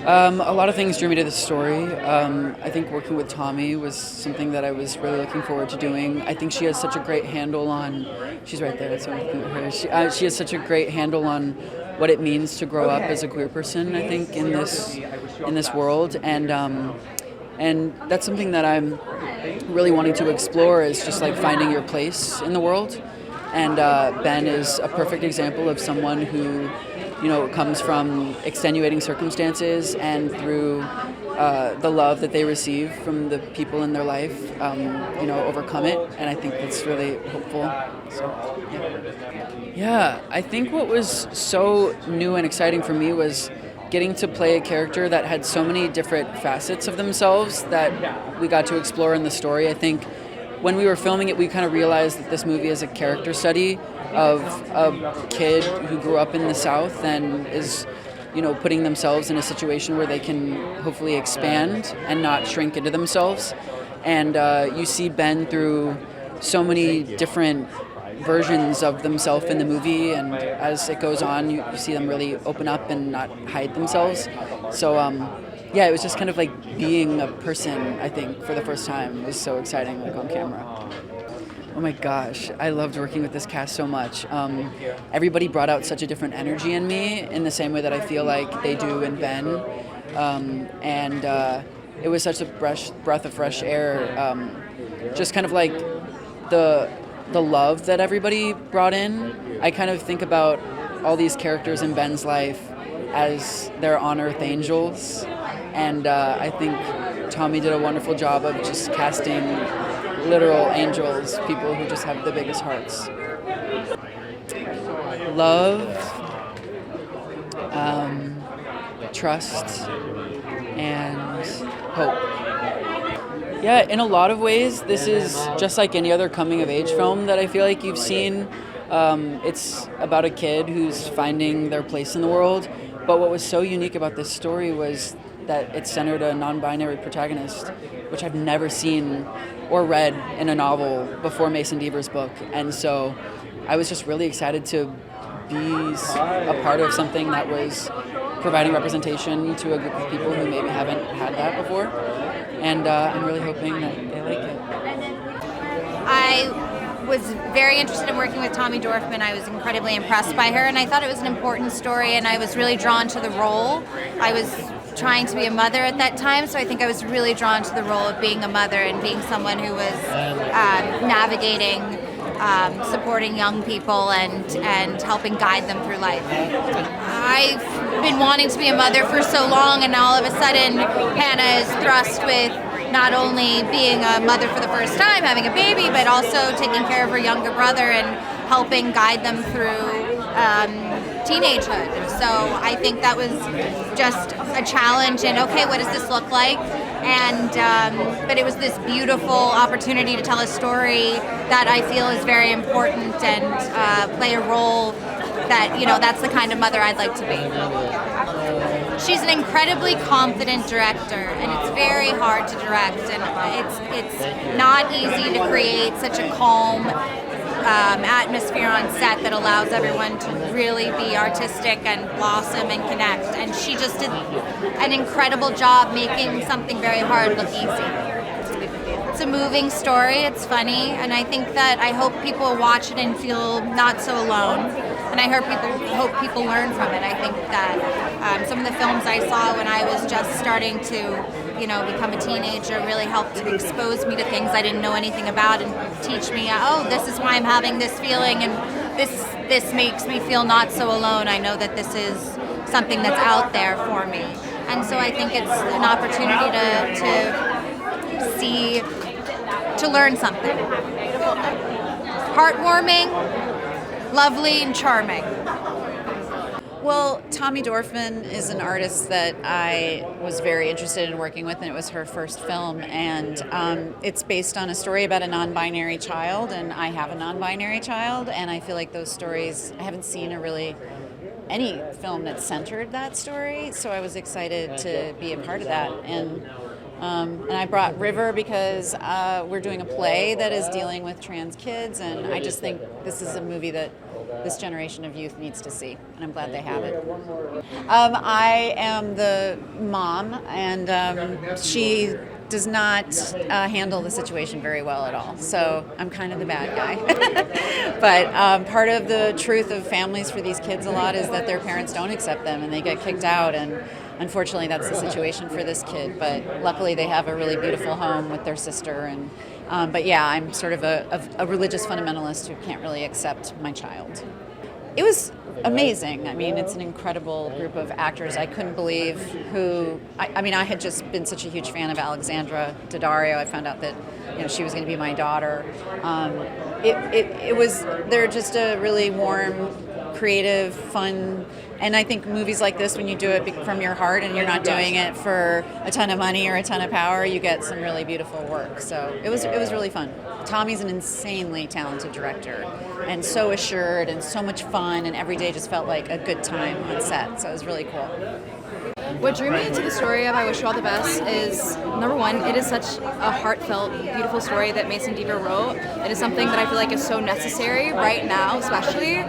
A lot of things drew me to this story. I think working with Tommy was something that I was really looking forward to doing. I think she has such a great handle on. She's right there. So I'm looking at her. She has such a great handle on what it means to grow up as a queer person. I think in this world, and that's something that I'm really wanting to explore, is just like finding your place in the world. And Ben is a perfect example of someone who, comes from extenuating circumstances, and through the love that they receive from the people in their life, overcome it. And I think that's really hopeful. So, yeah, I think what was so new and exciting for me was getting to play a character that had so many different facets of themselves that we got to explore in the story. I think when we were filming it, we kind of realized that this movie is a character study of a kid who grew up in the South and is, putting themselves in a situation where they can hopefully expand and not shrink into themselves. And you see Ben through so many different versions of themselves in the movie, and as it goes on, you see them really open up and not hide themselves. So it was just kind of like being a person, I think, for the first time. It was so exciting, like on camera. Oh my gosh, I loved working with this cast so much. Everybody brought out such a different energy in me, in the same way that I feel like they do in Ben. It was such a breath of fresh air. Just kind of like the love that everybody brought in. I kind of think about all these characters in Ben's life as their on-earth angels. And I think Tommy did a wonderful job of just casting literal angels, people who just have the biggest hearts. Love, trust, and hope. Yeah, in a lot of ways, this is just like any other coming-of-age film that I feel like you've seen. It's about a kid who's finding their place in the world. But what was so unique about this story was that it centered a non-binary protagonist, which I've never seen or read in a novel before Mason Deaver's book. And so I was just really excited to be a part of something that was providing representation to a group of people who maybe haven't had that before. And I'm really hoping that they like it. I was very interested in working with Tommy Dorfman. I was incredibly impressed by her, and I thought it was an important story, and I was really drawn to the role. I was trying to be a mother at that time, so I think I was really drawn to the role of being a mother and being someone who was navigating, supporting young people and helping guide them through life. I've been wanting to be a mother for so long, and all of a sudden Hannah is thrust with not only being a mother for the first time, having a baby, but also taking care of her younger brother and helping guide them through teenagehood. So I think that was just a challenge, and okay, what does this look like? And but it was this beautiful opportunity to tell a story that I feel is very important and play a role that, that's the kind of mother I'd like to be. She's an incredibly confident director, and it's very hard to direct, and it's not easy to create such a calm atmosphere on set that allows everyone to really be artistic and blossom and connect. And she just did an incredible job making something very hard look easy. It's a moving story, it's funny, and I think that I hope people watch it and feel not so alone. And I hope people learn from it. I think that some of the films I saw when I was just starting to become a teenager really helped to expose me to things I didn't know anything about and teach me, this is why I'm having this feeling, and this makes me feel not so alone. I know that this is something that's out there for me. And so I think it's an opportunity to learn something. Heartwarming, lovely, and charming. Well, Tommy Dorfman is an artist that I was very interested in working with, and it was her first film. And it's based on a story about a non-binary child, and I have a non-binary child, and I feel like those stories, I haven't seen any film that centered that story, so I was excited to be a part of that. And And I brought River because we're doing a play that is dealing with trans kids, and I just think this is a movie that this generation of youth needs to see, and I'm glad they have it. I am the mom, and she does not handle the situation very well at all. So I'm kind of the bad guy. But part of the truth of families for these kids a lot is that their parents don't accept them and they get kicked out. And unfortunately, that's the situation for this kid. But luckily, they have a really beautiful home with their sister. And but yeah, I'm sort of a religious fundamentalist who can't really accept my child. It was amazing. I mean, it's an incredible group of actors. I couldn't believe who. I mean, I had just been such a huge fan of Alexandra Daddario. I found out that she was going to be my daughter. It was. They're just a really warm, creative, fun. And I think movies like this, when you do it from your heart and you're not doing it for a ton of money or a ton of power, you get some really beautiful work. So it was really fun. Tommy's an insanely talented director and so assured and so much fun, and every day just felt like a good time on set. So it was really cool. What drew me into the story of I Wish You All the Best is, number one, it is such a heartfelt, beautiful story that Mason Deaver wrote. It is something that I feel like is so necessary right now, especially.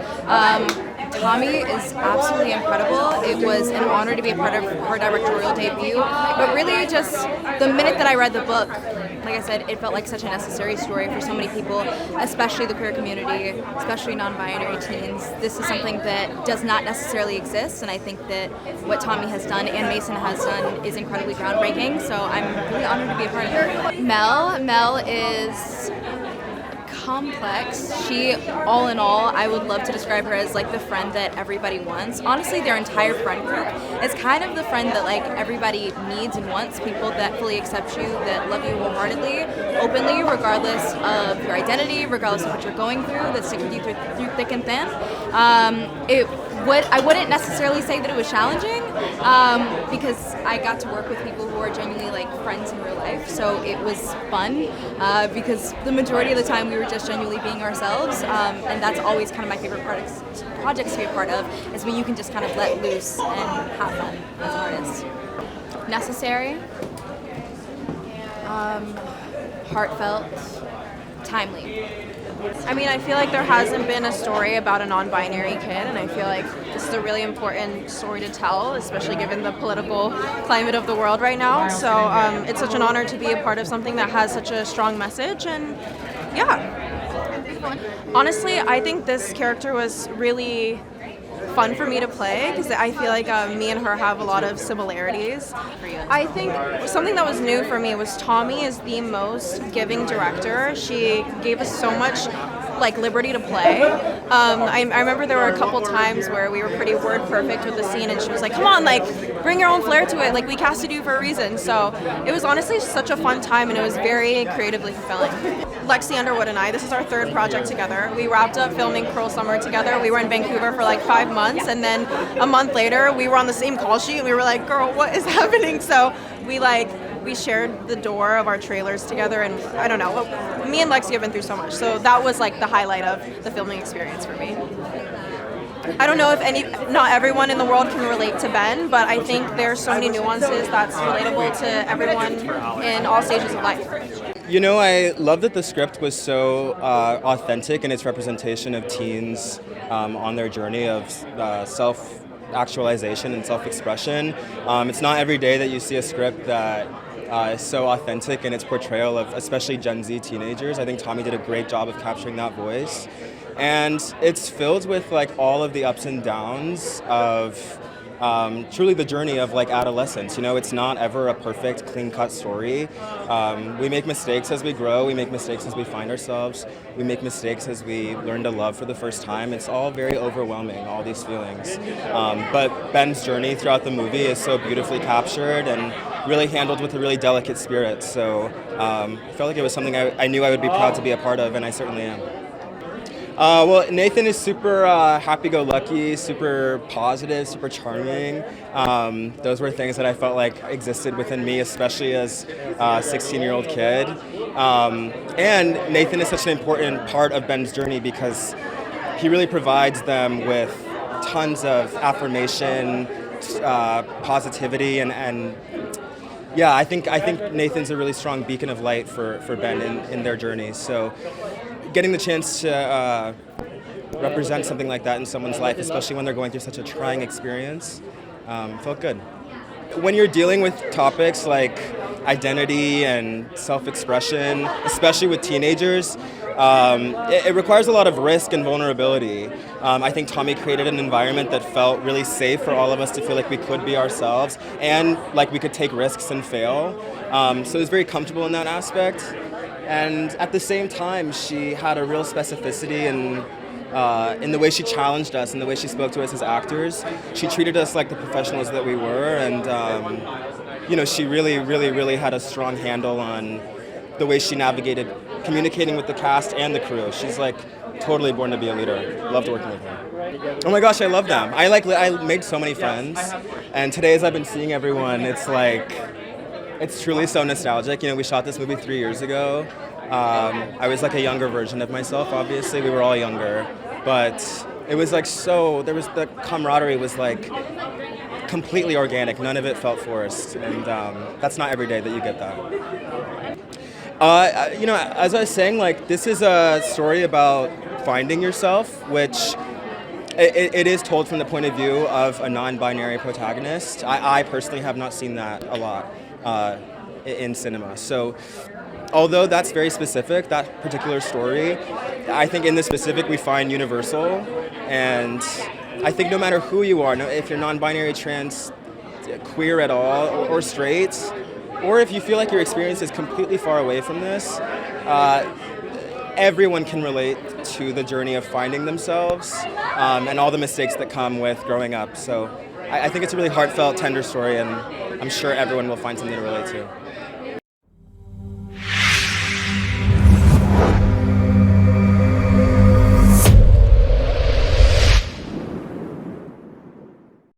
Tommy is absolutely incredible. It was an honor to be a part of her directorial debut, but really just the minute that I read the book, like I said, it felt like such a necessary story for so many people, especially the queer community, especially non-binary teens. This is something that does not necessarily exist, and I think that what Tommy has done and Mason has done is incredibly groundbreaking, so I'm really honored to be a part of it. Mel is complex. She, all in all, I would love to describe her as like the friend that everybody wants. Honestly, their entire friend group is kind of the friend that like everybody needs and wants, people that fully accept you, that love you wholeheartedly, openly, regardless of your identity, regardless of what you're going through, that stick with you through thick and thin. I wouldn't necessarily say that it was challenging because I got to work with people who are genuinely like friends in real life, so it was fun because the majority of the time we were just genuinely being ourselves, and that's always kind of my favorite projects to be a part of, is when you can just kind of let loose and have fun as an artist. Necessary, heartfelt, timely. I mean, I feel like there hasn't been a story about a non-binary kid, and I feel like this is a really important story to tell, especially given the political climate of the world right now. So it's such an honor to be a part of something that has such a strong message, and yeah. Honestly, I think this character was really fun for me to play because I feel like me and her have a lot of similarities. I think something that was new for me was Tommy is the most giving director. She gave us so much like liberty to play. I remember there were a couple times where we were pretty word perfect with the scene, and she was like, come on, like bring your own flair to it, like we casted you for a reason. So it was honestly such a fun time, and it was very creatively fulfilling. Lexi Underwood and I, this is our third project together. We wrapped up filming Cruel Summer together. We were in Vancouver for like 5 months, and then a month later we were on the same call sheet, and we were like, girl, what is happening? So we shared the door of our trailers together, and I don't know, me and Lexi have been through so much, so that was like the highlight of the filming experience for me. I don't know if not everyone in the world can relate to Ben, but I think there's so many nuances that's relatable to everyone in all stages of life. You know, I love that the script was so authentic in its representation of teens on their journey of self-actualization and self-expression. It's not every day that you see a script that is so authentic in its portrayal of especially Gen Z teenagers. I think Tommy did a great job of capturing that voice. And it's filled with like all of the ups and downs of truly the journey of like adolescence. You know, it's not ever a perfect, clean-cut story. We make mistakes as we grow. We make mistakes as we find ourselves. We make mistakes as we learn to love for the first time. It's all very overwhelming, all these feelings. But Ben's journey throughout the movie is so beautifully captured and really handled with a really delicate spirit. So I felt like it was something I knew I would be proud to be a part of, and I certainly am. Well, Nathan is super happy-go-lucky, super positive, super charming. Those were things that I felt like existed within me, especially as a 16-year-old kid. And Nathan is such an important part of Ben's journey because he really provides them with tons of affirmation, positivity, and yeah, I think Nathan's a really strong beacon of light for Ben in their journey. So getting the chance to represent something like that in someone's life, especially when they're going through such a trying experience, felt good. When you're dealing with topics like identity and self-expression, especially with teenagers, it requires a lot of risk and vulnerability. I think Tommy created an environment that felt really safe for all of us to feel like we could be ourselves and like we could take risks and fail. So it was very comfortable in that aspect. And at the same time, she had a real specificity in the way she challenged us and the way she spoke to us as actors. She treated us like the professionals that we were, and she really had a strong handle on the way she navigated communicating with the cast and the crew. She's like totally born to be a leader. Loved working with her. Oh my gosh, I love them. I made so many friends, and today as I've been seeing everyone, it's truly so nostalgic. We shot this movie 3 years ago. I was like a younger version of myself, obviously. We were all younger. But it was like the camaraderie was like completely organic. None of it felt forced. And that's not every day that you get that. As I was saying, like, this is a story about finding yourself, which it is told from the point of view of a non-binary protagonist. I personally have not seen that a lot in cinema. So although that's very specific, that particular story, I think in the specific we find universal. And I think no matter who you are, if you're non-binary, trans, queer at all, or straight, or if you feel like your experience is completely far away from this, everyone can relate to the journey of finding themselves and all the mistakes that come with growing up. So I think it's a really heartfelt, tender story, and I'm sure everyone will find something to relate to.